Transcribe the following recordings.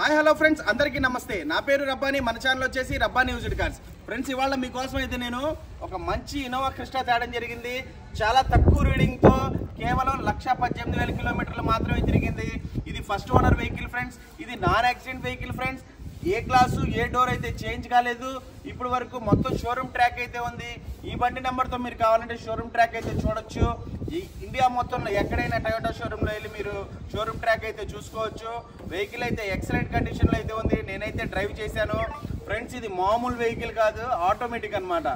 Hi hello friends, అందరికీ నమస్తే. నా పేరు రబ్బాని. మన ఛానల్ వచ్చేసి రబ్బాని యూజ్డ్ కార్స్. ఫ్రెండ్స్, ఇవాళ మీకోసం అయితే నేను ఒక మంచి ఇన్నోవా క్రిస్టా తేడం జరిగింది. చాలా తక్కువ రీడింగ్తో కేవలం 1,18,000 కిలోమీటర్లు మాత్రమే తిరిగింది. ఇది ఫస్ట్ ఓనర్ వెహికల్ ఫ్రెండ్స్. ఇది నాన్ యాక్సిడెంట్ వెహికల్ ఫ్రెండ్స్. ఏ క్లాసు ఏ డోర్ అయితే చేంజ్ కాలేదు. ఇప్పుడు వరకు మొత్తం షోరూమ్ ట్రాక్ అయితే ఉంది. ఈ బండి నెంబర్తో మీరు కావాలంటే షోరూమ్ ట్రాక్ అయితే చూడొచ్చు. ఈ ఇండియా మొత్తంలో ఎక్కడైనా టయోటా షోరూంలో వెళ్ళి మీరు షోరూమ్ ట్రాక్ అయితే చూసుకోవచ్చు. వెహికల్ అయితే ఎక్సలెంట్ కండిషన్లో అయితే ఉంది. నేనైతే డ్రైవ్ చేశాను ఫ్రెండ్స్. ఇది మామూలు వెహికల్ కాదు, ఆటోమేటిక్ అనమాట.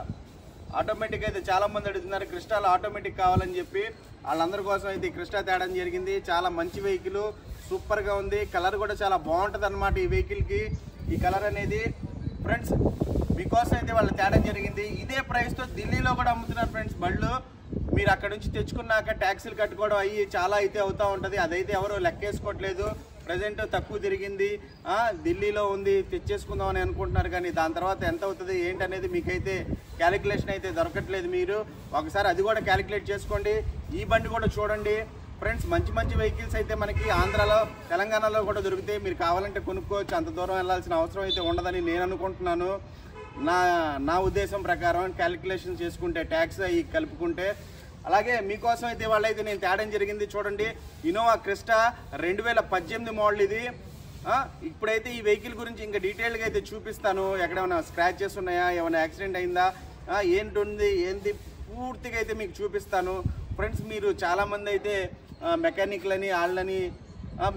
ఆటోమేటిక్ అయితే చాలా మంది అడుగుతున్నారు క్రిస్టాలో ఆటోమేటిక్ కావాలని చెప్పి. వాళ్ళందరి కోసం అయితే క్రిస్టా తేడం జరిగింది. చాలా మంచి వెహికల్, సూపర్గా ఉంది. కలర్ కూడా చాలా బాగుంటుంది అనమాట ఈ వెహికల్కి. ఈ కలర్ అనేది ఫ్రెండ్స్ మీకోసం అయితే వాళ్ళు తేడం జరిగింది. ఇదే ప్రైస్తో ఢిల్లీలో కూడా అమ్ముతున్నారు ఫ్రెండ్స్ బళ్ళు. మీరు అక్కడ నుంచి తెచ్చుకున్నాక ట్యాక్సీలు కట్టుకోవడం అయ్యి చాలా అయితే అవుతూ ఉంటుంది. అదైతే ఎవరు లెక్కేసుకోవట్లేదు. ప్రజెంట్ తక్కువ తిరిగింది, ఢిల్లీలో ఉంది, తెచ్చేసుకుందాం అని అనుకుంటున్నారు. కానీ దాని తర్వాత ఎంత అవుతుంది ఏంటనేది మీకైతే క్యాలిక్యులేషన్ అయితే దొరకట్లేదు. మీరు ఒకసారి అది కూడా క్యాలిక్యులేట్ చేసుకోండి. ఈ బండి కూడా చూడండి ఫ్రెండ్స్. మంచి మంచి వెహికల్స్ అయితే మనకి ఆంధ్రాలో, తెలంగాణలో కూడా దొరుకుతాయి. మీరు కావాలంటే కొనుక్కోవచ్చు. అంత దూరం వెళ్ళాల్సిన అవసరం అయితే ఉండదని నేను అనుకుంటున్నాను. నా ఉద్దేశం ప్రకారం క్యాలిక్యులేషన్ చేసుకుంటే, ట్యాక్స్ అవి కలుపుకుంటే. అలాగే మీకోసం అయితే వాళ్ళైతే నేను తేడం జరిగింది. చూడండి, ఇన్నోవా క్రిస్టా 2018 మోడల్ ఇది. ఇప్పుడైతే ఈ వెహికల్ గురించి ఇంకా డీటెయిల్గా అయితే చూపిస్తాను. ఎక్కడేమైనా స్క్రాచెస్ ఉన్నాయా, ఏమైనా యాక్సిడెంట్ అయిందా, ఏంటి పూర్తిగా అయితే మీకు చూపిస్తాను ఫ్రెండ్స్. మీరు చాలామంది అయితే మెకానిక్లని వాళ్ళని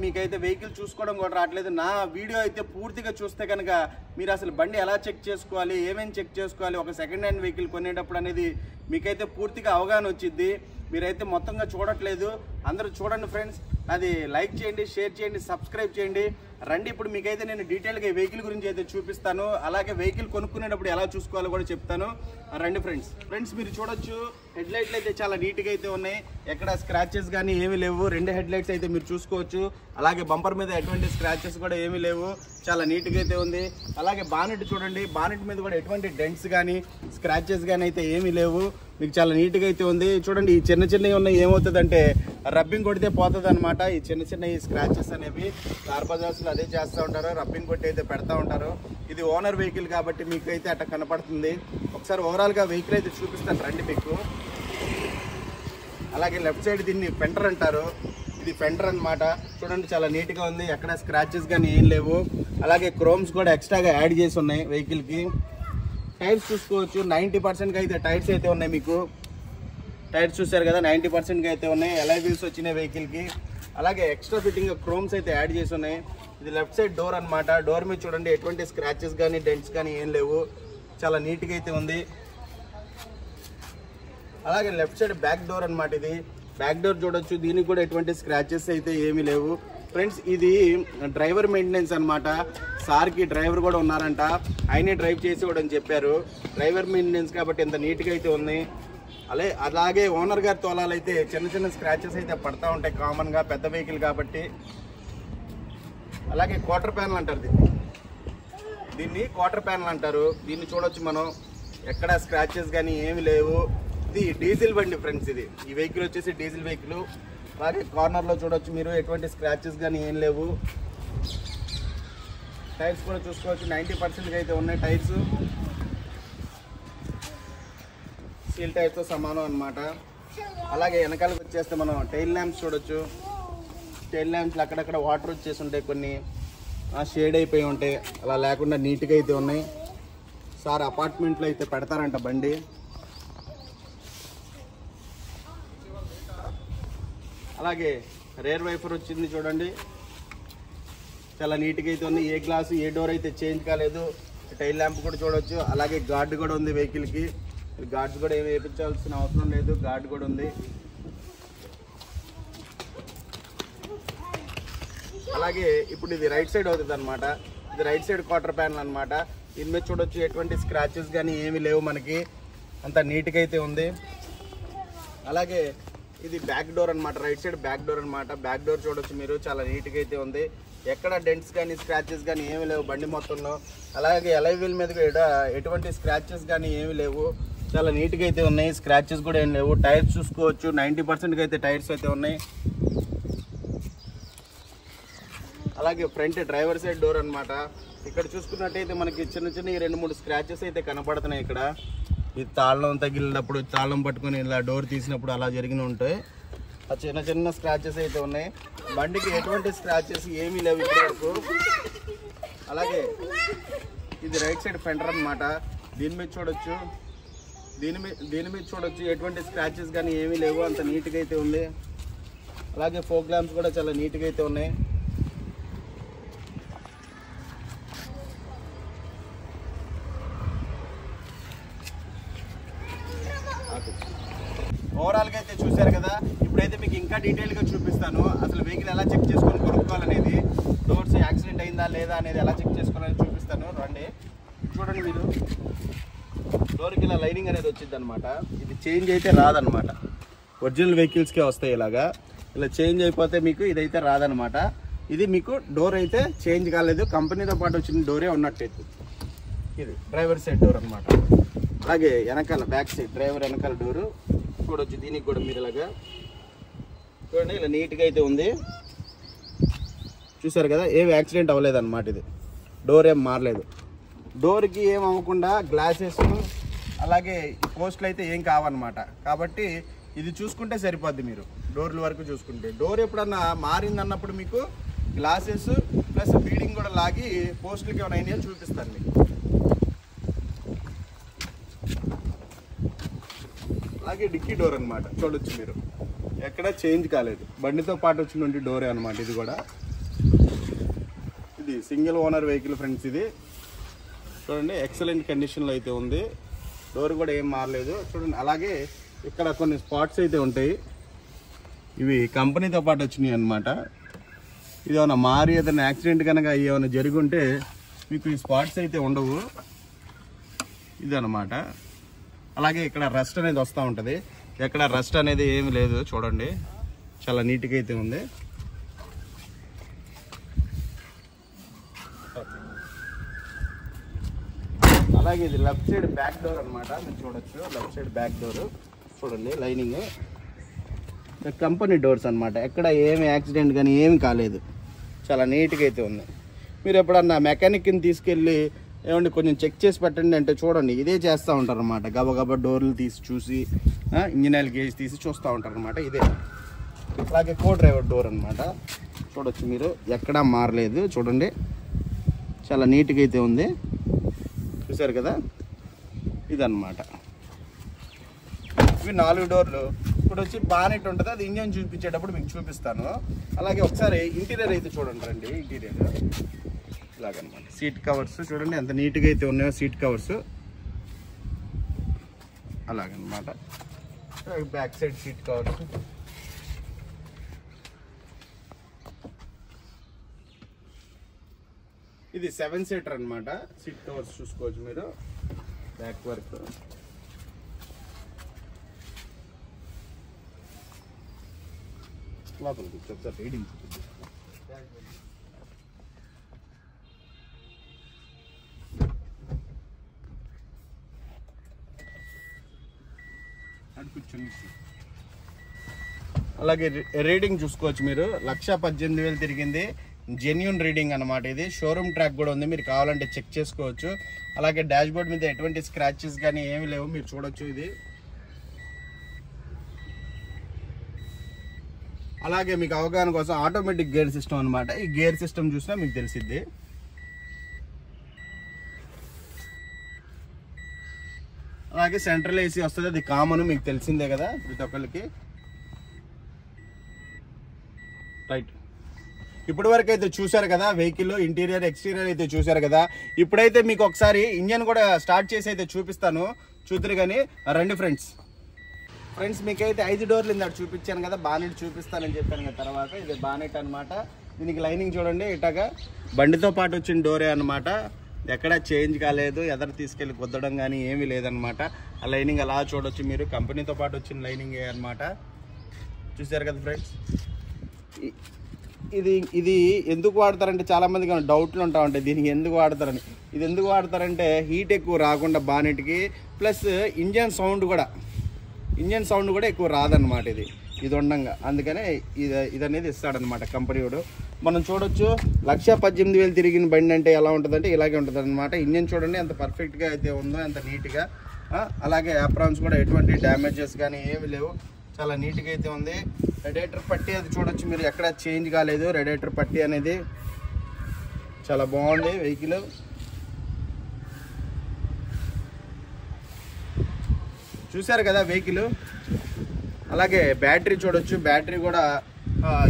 మీకైతే వెహికల్ చూసుకోవడం కూడా రావట్లేదు. నా వీడియో అయితే పూర్తిగా చూస్తే కనుక మీరు అసలు బండి ఎలా చెక్ చేసుకోవాలి, ఏమేమి చెక్ చేసుకోవాలి, ఒక సెకండ్ హ్యాండ్ వెహికల్ కొనేటప్పుడు అనేది మీకైతే పూర్తిగా అవగాహన వచ్చింది. మీరైతే మొత్తంగా చూడట్లేదు. అందరూ చూడండి ఫ్రెండ్స్. అది లైక్ చేయండి, షేర్ చేయండి, సబ్స్క్రైబ్ చేయండి. రండి, ఇప్పుడు మీకైతే నేను డీటెయిల్గా ఈ వెహికల్ గురించి అయితే చూపిస్తాను. అలాగే వెహికల్ కొనుక్కునేటప్పుడు ఎలా చూసుకోవాలో కూడా చెప్తాను. రండి ఫ్రెండ్స్. మీరు చూడొచ్చు, హెడ్ లైట్లు అయితే చాలా నీట్గా అయితే ఉన్నాయి. ఎక్కడ స్క్రాచెస్ కానీ ఏమీ లేవు. 2 హెడ్ లైట్స్ అయితే మీరు చూసుకోవచ్చు. అలాగే బంపర్ మీద ఎటువంటి స్క్రాచెస్ కూడా ఏమీ లేవు. చాలా నీట్గా అయితే ఉంది. అలాగే బానెట్ చూడండి, బానెట్ మీద కూడా ఎటువంటి డెంట్స్ కానీ స్క్రాచెస్ కానీ అయితే ఏమీ లేవు. మీకు చాలా నీట్గా అయితే ఉంది. చూడండి, ఈ చిన్నవి ఉన్నాయి. ఏమవుతుందంటే రబ్బింగ్ కొడితే పోతుంది అనమాట. ఈ చిన్న స్క్రాచెస్ అనేవి కార్ బజార్స్లో అదే చేస్తూ ఉంటారు. రబ్బింగ్ కొట్టి అయితే పెడతా ఉంటారు. ఇది ఓనర్ వెహికల్ కాబట్టి మీకు అయితే అట్లా కనపడుతుంది. ఒకసారి ఓవరాల్గా వెహికల్ అయితే చూపిస్తాను రండి మీకు. అలాగే లెఫ్ట్ సైడ్ దీన్ని ఫెండర్ అంటారు. ఇది ఫెండర్ అనమాట. చూడండి, చాలా నీట్గా ఉంది. ఎక్కడ స్క్రాచెస్ కానీ ఏం లేవు. అలాగే క్రోమ్స్ కూడా ఎక్స్ట్రాగా యాడ్ చేసి ఉన్నాయి వెహికల్కి. టైర్స్ చూసుకోవచ్చు, 90%కి అయితే టైర్స్ అయితే ఉన్నాయి. మీకు టైర్స్ చూసారు కదా, 90%కి అయితే ఉన్నాయి. ఎలాయ్ వీల్స్ వచ్చినాయి వెహికల్కి. అలాగే ఎక్స్ట్రా ఫిట్టింగ్ క్రోమ్స్ అయితే యాడ్ చేసి ఉన్నాయి. ఇది లెఫ్ట్ సైడ్ డోర్ అనమాట. డోర్ మీద చూడండి, ఎటువంటి స్క్రాచెస్ కానీ డెంట్స్ కానీ ఏం లేవు. చాలా నీట్గా అయితే ఉంది. అలాగే లెఫ్ట్ సైడ్ బ్యాక్ డోర్ అనమాట. ఇది బ్యాక్ డోర్ చూడొచ్చు. దీనికి కూడా ఎటువంటి స్క్రాచెస్ అయితే ఏమీ లేవు ఫ్రెండ్స్. ఇది డ్రైవర్ మెయింటెనెన్స్ అనమాట. సార్కి డ్రైవర్ కూడా ఉన్నారంట, ఆయనే డ్రైవ్ చేసి కూడా అని చెప్పారు. డ్రైవర్ మెయింటెనెన్స్ కాబట్టి ఎంత నీట్గా అయితే ఉంది. అలాగే ఓనర్ గారి తోలాలైతే చిన్న స్క్రాచెస్ అయితే పడతా ఉంటాయి కామన్గా, పెద్ద వెహికల్ కాబట్టి. అలాగే క్వార్టర్ ప్యానల్ అంటారు దీన్ని క్వార్టర్ ప్యానల్ అంటారు. దీన్ని చూడొచ్చు మనం, ఎక్కడ స్క్రాచెస్ కానీ ఏమి లేవు. ఇది డీజిల్ బండి ఫ్రెండ్స్. ఈ వెహికల్ వచ్చేసి డీజిల్ వెహికల్. అలాగే కార్నర్లో చూడొచ్చు మీరు, ఎటువంటి స్క్రాచెస్ కానీ ఏం లేవు. టైర్స్ కూడా చూసుకోవచ్చు, 90%కి అయితే ఉన్నాయి టైర్స్. స్టీల్ టైర్స్తో సమానం అనమాట. అలాగే వెనకాలకు వచ్చేస్తే మనం టైల్ ల్యాంప్స్ చూడొచ్చు. టైల్ ల్యాంప్స్లో అక్కడక్కడ వాటర్ వచ్చేసి ఉంటాయి, కొన్ని షేడ్ అయిపోయి ఉంటాయి. అలా లేకుండా నీట్గా అయితే ఉన్నాయి. సార్ అపార్ట్మెంట్లో అయితే పెడతారంట బండి. అలాగే రేర్ వైఫర్ వచ్చింది చూడండి, చాలా నీట్గా అయితే ఉంది. ఏ గ్లాసు ఏ డోర్ అయితే చేంజ్ కాలేదు. టైల్ ల్యాంప్ కూడా చూడొచ్చు. అలాగే గార్డు కూడా ఉంది వెహికల్కి. గార్డ్స్ కూడా ఏమి వేయించాల్సిన అవసరం లేదు, గార్డు కూడా ఉంది. అలాగే ఇప్పుడు ఇది రైట్ సైడ్ అవుతుంది అనమాట. ఇది రైట్ సైడ్ క్వార్టర్ ప్యానల్ అనమాట. దీని మీద చూడొచ్చు, ఎటువంటి స్క్రాచెస్ కానీ ఏమీ లేవు మనకి. అంత నీట్గా అయితే ఉంది. అలాగే ఇది బ్యాక్ డోర్ అనమాట, రైట్ సైడ్ బ్యాక్ డోర్ అనమాట. బ్యాక్ డోర్ చూడొచ్చు మీరు, చాలా నీట్గా అయితే ఉంది. ఎక్కడ డెంట్స్ కానీ స్క్రాచెస్ కానీ ఏమీ లేవు బండి మొత్తంలో. అలాగే ఎలాయ్ వీల్ మీద కూడా ఎటువంటి స్క్రాచెస్ కానీ ఏమీ లేవు. చాలా నీట్గా అయితే ఉన్నాయి. స్క్రాచెస్ కూడా ఏం లేవు. టైర్స్ చూసుకోవచ్చు, 90%కి అయితే టైర్స్ అయితే ఉన్నాయి. అలాగే ఫ్రంట్ డ్రైవర్ సైడ్ డోర్ అనమాట. ఇక్కడ చూసుకున్నట్టయితే మనకి చిన్న చిన్న 2-3 స్క్రాచెస్ అయితే కనపడుతున్నాయి. ఇక్కడ ఈ తాళం తగిలినప్పుడు తాళం పట్టుకొని ఇలా డోర్ తీసినప్పుడు అలా జరిగిన ఉంటాయి. ఆ చిన్న చిన్న స్క్రాచెస్ అయితే ఉన్నాయి. బండికి ఎటువంటి స్క్రాచెస్ ఏమీ లేవు ఇప్పటి వరకు. అలాగే ఇది రైట్ సైడ్ ఫెండర్ అనమాట. దీని మీద చూడొచ్చు, దీని మీద చూడొచ్చు, ఎటువంటి స్క్రాచెస్ కానీ ఏమీ లేవు, అంత నీట్గా అయితే ఉంది. అలాగే ఫోక్ ల్యాంప్స్ కూడా చాలా నీట్గా అయితే ఉన్నాయి. ఓవరాల్గా అయితే చూశారు కదా. ఇప్పుడైతే మీకు ఇంకా డీటెయిల్గా చూపిస్తాను అసలు వెహికల్ ఎలా చెక్ చేసుకొని కొనుక్కోవాలనేది, డోర్స్ యాక్సిడెంట్ అయిందా లేదా అనేది ఎలా చెక్ చేసుకోవాలని చూపిస్తాను. రండి చూడండి. మీరు డోర్కి ఇలా లైనింగ్ అనేది వచ్చింది అనమాట. ఇది చేంజ్ అయితే రాదనమాట. ఒరిజినల్ వెహికల్స్కే వస్తాయి ఇలాగా. ఇలా చేంజ్ అయిపోతే మీకు ఇదైతే రాదనమాట. ఇది మీకు డోర్ అయితే చేంజ్ కాలేదు, కంపెనీతో పాటు వచ్చిన డోరే ఉన్నట్టయితే. ఇది డ్రైవర్ సైడ్ డోర్ అనమాట. అలాగే వెనకాల బ్యాక్ సైడ్ డ్రైవర్ వెనకాల డోరు చూడొచ్చు. దీనికి కూడా మీరు ఇలాగా చూడండి, ఇలా నీట్గా అయితే ఉంది. చూసారు కదా, ఏమి యాక్సిడెంట్ అవ్వలేదు అనమాట. ఇది డోర్ ఏం మారలేదు. డోర్కి ఏం అవ్వకుండా గ్లాసెస్ అలాగే పోస్టులు అయితే ఏం కావన్నమాట. కాబట్టి ఇది చూసుకుంటే సరిపోద్ది. మీరు డోర్ల వరకు చూసుకుంటే, డోర్ ఎప్పుడన్నా మారిందన్నప్పుడు మీకు గ్లాసెస్ ప్లస్ ఫీడింగ్ కూడా లాగి పోస్టులకి ఏమైనా అయినాయో చూపిస్తాను మీకు. అలాగే డిక్కీ డోర్ అనమాట. చూడొచ్చు మీరు, ఎక్కడ చేంజ్ కాలేదు, బండితో పాటు వచ్చినటువంటి డోరే అనమాట. ఇది కూడా ఇది సింగిల్ ఓనర్ వెహికల్ ఫ్రెండ్స్. ఇది చూడండి, ఎక్సలెంట్ కండిషన్లో అయితే ఉంది. డోర్ కూడా ఏం మారలేదు చూడండి. అలాగే ఇక్కడ కొన్ని స్పాట్స్ అయితే ఉంటాయి. ఇవి కంపెనీతో పాటు వచ్చినాయి అనమాట. ఇది ఏమైనా మారి ఏదైనా యాక్సిడెంట్ కనుక ఏమైనా జరిగి ఉంటే మీకు ఈ స్పాట్స్ అయితే ఉండవు. ఇది అనమాట. అలాగే ఇక్కడ రస్ట్ అనేది వస్తూ ఉంటుంది. ఎక్కడ రస్ట్ అనేది ఏమి లేదు చూడండి, చాలా నీట్గా అయితే ఉంది. అలాగే ఇది లెఫ్ట్ సైడ్ బ్యాక్ డోర్ అనమాట. మీరు చూడొచ్చు, లెఫ్ట్ సైడ్ బ్యాక్ డోర్ చూడండి, లైనింగ్ కంపెనీ డోర్స్ అనమాట. ఎక్కడ ఏమి యాక్సిడెంట్ కానీ ఏమి కాలేదు, చాలా నీట్గా అయితే ఉంది. మీరు ఎప్పుడన్నా మెకానిక్ని తీసుకెళ్ళి ఏమండి కొంచెం చెక్ చేసి పెట్టండి అంటే చూడండి, ఇదే చేస్తూ ఉంటారు అనమాట. గబగబా డోర్లు తీసి చూసి ఇంజిన్ ఆయిల్ గేజ్ తీసి చూస్తూ ఉంటారు అనమాట. ఇదే. అలాగే కో డ్రైవర్ డోర్ అనమాట. చూడొచ్చు మీరు, ఎక్కడా మారలేదు చూడండి, చాలా నీట్గా అయితే ఉంది. చూసారు కదా, ఇదన్నమాట. ఇవి 4 డోర్లు. ఇప్పుడు వచ్చి బానెట్ ఉంటుంది, అది ఇంజన్ చూపించేటప్పుడు మీకు చూపిస్తాను. అలాగే ఒకసారి ఇంటీరియర్ అయితే చూడండి రండి. ఇంటీరియర్ ఇలాగనమాట. సీట్ కవర్స్ చూడండి ఎంత నీట్గా అయితే ఉన్నాయో, సీట్ కవర్స్ అలాగనమాట. Back side seat covers. ఇది 7 సీటర్ అనమాట. సీట్ కవర్స్ చూసుకోవచ్చు మీరు, బ్యాక్ వర్క్. లోపలికి ఒకసారి రీడింగ్ అలాగే రీడింగ్ చూసుకోవచ్చు మీరు. 1,18,000 తిరిగింది. జెన్యూన్ రీడింగ్ అనమాట. ఇది షోరూమ్ ట్రాక్ కూడా ఉంది, మీరు కావాలంటే చెక్ చేసుకోవచ్చు. అలాగే డాష్ బోర్డ్ మీద ఎటువంటి స్క్రాచెస్ కానీ ఏమి లేవు, మీరు చూడొచ్చు. ఇది అలాగే మీకు అవగాహన కోసం ఆటోమేటిక్ గేర్ సిస్టమ్ అనమాట. ఈ గేర్ సిస్టమ్ చూసినా మీకు తెలిసిద్ది. అలాగే సెంట్రల్ ఏసీ వస్తుంది, అది కామన్, మీకు తెలిసిందే కదా ప్రతి ఒక్కరికి. రైట్, ఇప్పటి వరకు అయితే చూసారు కదా వెహికల్ ఇంటీరియర్ ఎక్స్టీరియర్ అయితే చూసారు కదా. ఇప్పుడైతే మీకు ఒకసారి ఇంజన్ కూడా స్టార్ట్ చేసి అయితే చూపిస్తాను, చూద్దరు కానీ రండి ఫ్రెండ్స్. మీకైతే 5 డోర్లు ఇందాక చూపించాను కదా, బానెట్ చూపిస్తానని చెప్పాను కదా. తర్వాత ఇది బానెట్ అనమాట. దీనికి లైనింగ్ చూడండి, ఇటాగా బండితో పాటు వచ్చిన డోరే అనమాట. ఎక్కడా చేంజ్ కాలేదు, ఎదరు తీసుకెళ్ళి కుద్దడం కానీ ఏమీ లేదనమాట. ఆ లైనింగ్ అలా చూడొచ్చు మీరు, కంపెనీతో పాటు వచ్చిన లైనింగ్ అనమాట. చూసారు కదా ఫ్రెండ్స్. ఇది ఎందుకు వాడతారంటే చాలామందికి డౌట్లు ఉంటా ఉంటాయి దీనికి ఎందుకు వాడతారని. ఇది ఎందుకు వాడతారంటే హీట్ ఎక్కువ రాకుండా బానెట్కి, ప్లస్ ఇంజన్ సౌండ్ కూడా ఎక్కువ రాదన్నమాట ఇది ఉండగా. అందుకనే ఇది అనేది ఇస్తాడనమాట కంపెనీ వాడు. మనం చూడొచ్చు 1,18,000 తిరిగిన బండి అంటే ఎలా ఉంటుందంటే ఇలాగే ఉంటుంది అనమాట. ఇంజన్ చూడండి ఎంత పర్ఫెక్ట్గా అయితే ఉందో, ఎంత నీట్గా. అలాగే యాప్రాన్స్ కూడా ఎటువంటి డ్యామేజెస్ కానీ ఏమి లేవు, చాలా నీట్గా అయితే ఉంది. రేడియేటర్ పట్టి అది చూడొచ్చు మీరు, ఎక్కడ చేంజ్ కాలేదు. రేడియేటర్ పట్టి అనేది చాలా బాగుంది వెహికల్. చూశారు కదా వెహికల్. అలాగే బ్యాటరీ చూడొచ్చు, బ్యాటరీ కూడా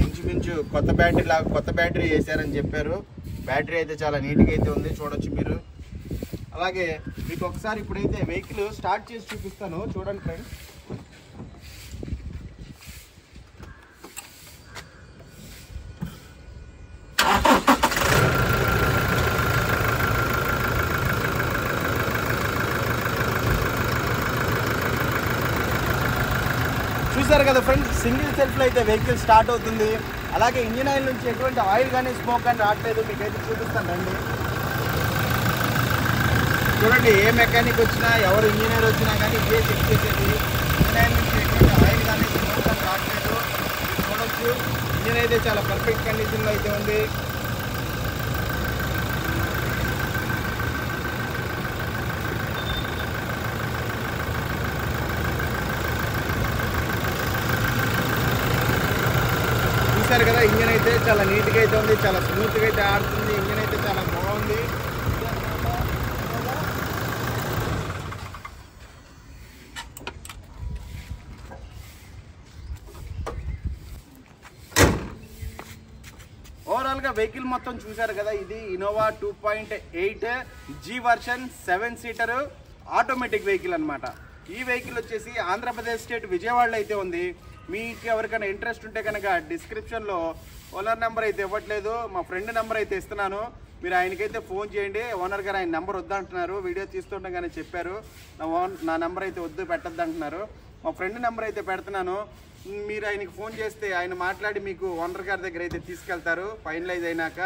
ఇంచుమించు కొత్త బ్యాటరీ వేసారని చెప్పారు. బ్యాటరీ అయితే చాలా నీట్గా అయితే ఉంది, చూడొచ్చు మీరు. అలాగే మీకు ఒకసారి ఇప్పుడైతే వెహికల్ స్టార్ట్ చేసి చూపిస్తాను, చూడండి ఫ్రెండ్స్. చూసారు కదా ఫ్రెండ్స్, సింగిల్ సెల్ఫ్లో అయితే వెహికల్ స్టార్ట్ అవుతుంది. అలాగే ఇంజిన్ ఆయిల్ నుంచి ఎటువంటి ఆయిల్ కానీ స్మోక్ కానీ రావట్లేదు. మీకైతే చూపిస్తాను రండి. చూడండి, ఏ మెకానిక్ వచ్చినా, ఎవరు ఇంజనీర్ వచ్చినా కానీ ఇదే చెక్ చేసేది. ఇంజిన్ ఆయిల్ నుంచి ఎటువంటి ఆయిల్ కానీ స్మోక్ కానీ రావట్లేదు. చూడొచ్చు, ఇంజిన్ అయితే చాలా పర్ఫెక్ట్ కండిషన్లో అయితే ఉంది. చూసారు కదా, ఇంజన్ అయితే చాలా నీట్గా అయితే ఉంది, చాలా స్మూత్గా అయితే ఆడుతుంది. ఇంజన్ అయితే చాలా బాగుంది. ఓవరాల్గా వెహికల్ మొత్తం చూసారు కదా, ఇది Innova 2.8 G version 7 seater automatic vehicle అనమాట. ఈ వెహికల్ వచ్చేసి ఆంధ్రప్రదేశ్ స్టేట్ విజయవాడలో అయితే ఉంది. మీకు ఎవరికైనా ఇంట్రెస్ట్ ఉంటే కనుక డిస్క్రిప్షన్లో ఓనర్ నెంబర్ అయితే ఇవ్వట్లేదు, మా ఫ్రెండ్ నెంబర్ అయితే ఇస్తున్నాను. మీరు ఆయనకైతే ఫోన్ చేయండి. ఓనర్ గారు ఆయన నెంబర్ వద్దంటున్నారు, వీడియో తీస్తుండగానే చెప్పారు. నా నెంబర్ అయితే వద్దు, పెట్టద్దు అంటున్నారు. మా ఫ్రెండ్ నెంబర్ అయితే పెడుతున్నాను. మీరు ఆయనకి ఫోన్ చేస్తే ఆయన మాట్లాడి మీకు ఓనర్ గారి దగ్గర అయితే తీసుకెళ్తారు ఫైనలైజ్ అయినాక.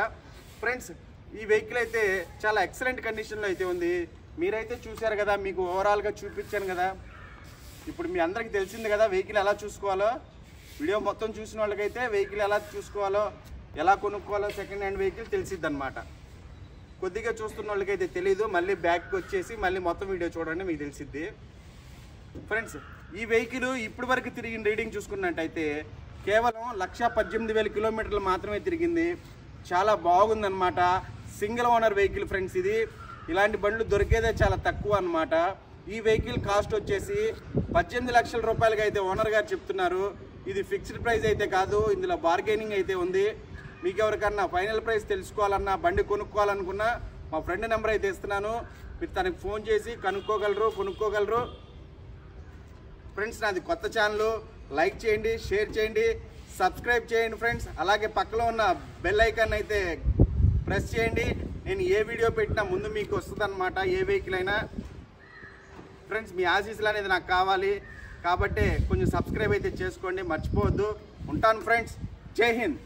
ఫ్రెండ్స్, ఈ వెహికల్ అయితే చాలా ఎక్సలెంట్ కండిషన్లో అయితే ఉంది. మీరైతే చూశారు కదా, మీకు ఓవరాల్గా చూపించాను కదా. ఇప్పుడు మీ అందరికీ తెలిసింది కదా వెహికల్ ఎలా చూసుకోవాలో. వీడియో మొత్తం చూసిన వాళ్ళకైతే వెహికల్ ఎలా చూసుకోవాలో, ఎలా కొనుక్కోవాలో సెకండ్ హ్యాండ్ వెహికల్ తెలిసిద్ది అనమాట. కొద్దిగా చూస్తున్న వాళ్ళకైతే తెలీదు. మళ్ళీ బ్యాక్కి వచ్చేసి మళ్ళీ మొత్తం వీడియో చూడండి, మీకు తెలిసిద్ది. ఫ్రెండ్స్, ఈ వెహికల్ ఇప్పటి వరకు తిరిగిన రీడింగ్ చూసుకున్నట్టయితే కేవలం 1,18,000 కిలోమీటర్లు మాత్రమే తిరిగింది. చాలా బాగుందన్నమాట. Single owner vehicle friends. ఇది ఇలాంటి బండ్లు దొరికేదే చాలా తక్కువ అనమాట. ఈ వెహికల్ కాస్ట్ వచ్చేసి 18 లక్షల రూపాయలకి అయితే ఓనర్ గారు చెప్తున్నారు. ఇది ఫిక్స్డ్ ప్రైస్ అయితే కాదు, ఇందులో బార్గెనింగ్ అయితే ఉంది. మీకు ఎవరికన్నా ఫైనల్ ప్రైస్ తెలుసుకోవాలన్నా, బండి కొనుక్కోవాలనుకున్నా మా ఫ్రెండ్ నెంబర్ అయితే ఇస్తున్నాను. మీరు తనకి ఫోన్ చేసి కొనుక్కోగలరు. ఫ్రెండ్స్, నాది కొత్త ఛానల్, లైక్ చేయండి, షేర్ చేయండి, సబ్స్క్రైబ్ చేయండి ఫ్రెండ్స్. అలాగే పక్కలో ఉన్న బెల్ ఐకాన్ అయితే ప్రెస్ చేయండి. నేను ఏ వీడియో పెట్టినా ముందు మీకు వస్తుంది అనమాట, ఏ వెహికల్ అయినా. ఫ్రెండ్స్, మీ ఆశీస్సులు అనేది నాకు కావాలి కాబట్టి కొంచెం సబ్స్క్రైబ్ అయితే చేసుకోండి, మర్చిపోవద్దు. ఉంటాను ఫ్రెండ్స్, జై హింద్.